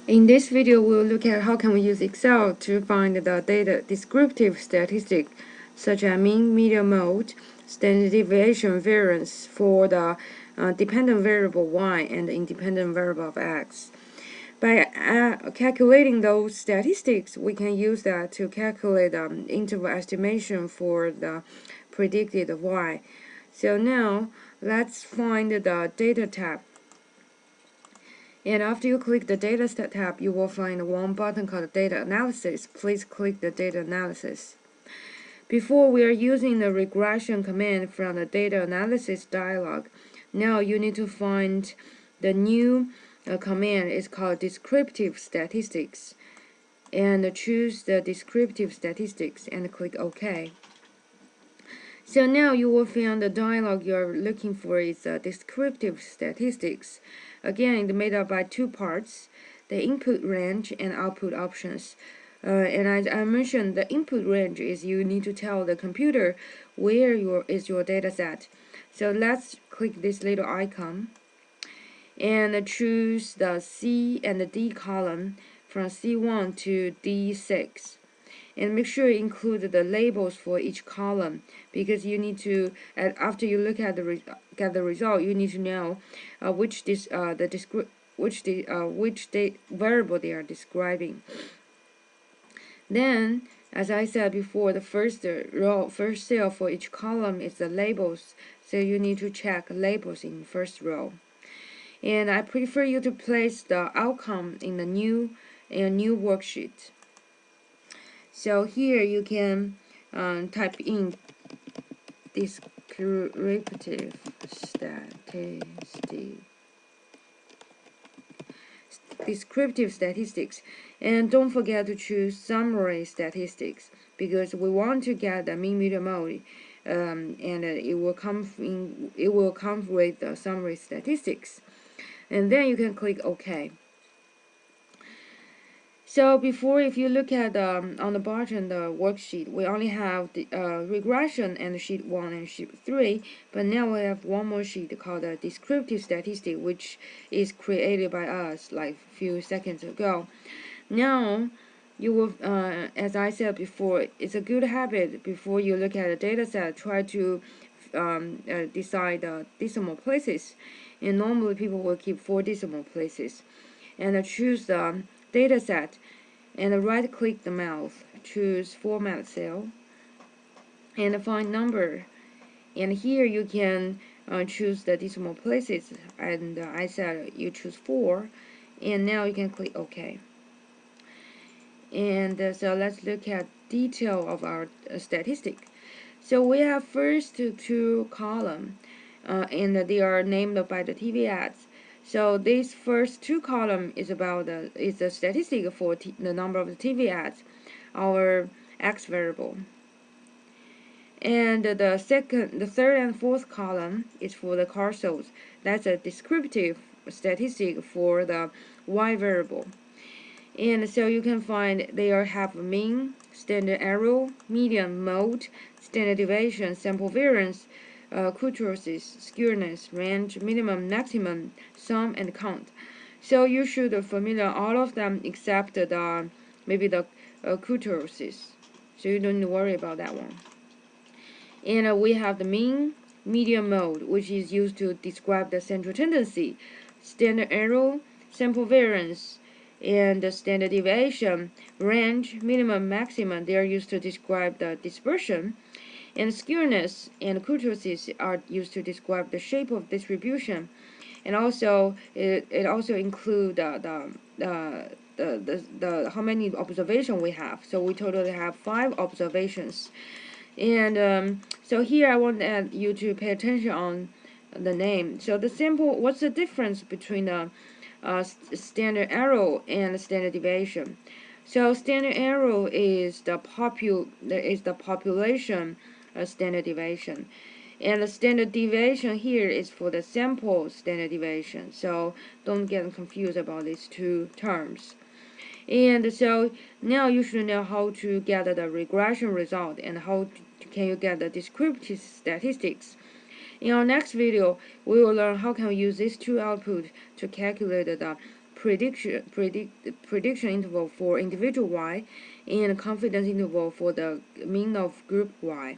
In this video, we'll look at how can we use Excel to find the data descriptive statistics such as mean, median, mode, standard deviation, variance for the dependent variable y and the independent variable of x. By calculating those statistics, we can use that to calculate interval estimation for the predicted y. So now, let's find the data tab. And after you click the Data tab, you will find one button called Data Analysis. Please click the Data Analysis. Before, we are using the regression command from the Data Analysis dialog. Now you need to find the new command. It's called Descriptive Statistics. And choose the Descriptive Statistics and click OK. So now you will find the dialog you're looking for is Descriptive Statistics. Again, it's made up by two parts, the input range and output options. And as I mentioned, the input range is you need to tell the computer where is your data set. So let's click this little icon and choose the C and the D column from C1 to D6. And make sure you include the labels for each column, because you need to, after you look at the result, you need to know which variable they are describing. Then, as I said before, the first cell for each column is the labels, so you need to check labels in first row. And I prefer you to place the outcome in the new worksheet. So here you can type in descriptive statistics, and don't forget to choose summary statistics, because we want to get the mean, median, mode, and it will come with the summary statistics, and then you can click OK. So before, if you look at on the bottom the worksheet, we only have the regression and sheet 1 and sheet 3, but now we have one more sheet called the descriptive statistic, which is created by us like a few seconds ago. Now you will, as I said before, it's a good habit before you look at a data set, try to decide the decimal places, and normally people will keep 4 decimal places, and choose the data set and right click the mouse, choose format cell and find number, and here you can choose the decimal places, and I said you choose 4, and now you can click OK. And so let's look at detail of our statistic. So we have first two columns, and they are named by the TV ads. So these first two columns is about the statistic for the number of the TV ads, our X variable. And the third and fourth column is for the car sales. That's a descriptive statistic for the Y variable. And so you can find they have mean, standard error, median, mode, standard deviation, sample variance, kurtosis, skewness, range, minimum, maximum, sum, and count. So you should familiar all of them except the maybe the kurtosis. So you don't need to worry about that one. And we have the mean, median, mode, which is used to describe the central tendency, standard error, sample variance, and the standard deviation, range, minimum, maximum. They are used to describe the dispersion. And skewness and kurtosis are used to describe the shape of distribution, and also it also include the how many observations we have. So we totally have 5 observations, and so here I want you to pay attention on the name. So the sample, what's the difference between the standard error and standard deviation? So standard error is the population standard deviation, and the standard deviation here is for the sample standard deviation. So don't get confused about these two terms. And so now you should know how to get the regression result and how can you get the descriptive statistics. In our next video, we will learn how can we use these two outputs to calculate the prediction interval for individual y and confidence interval for the mean of group y.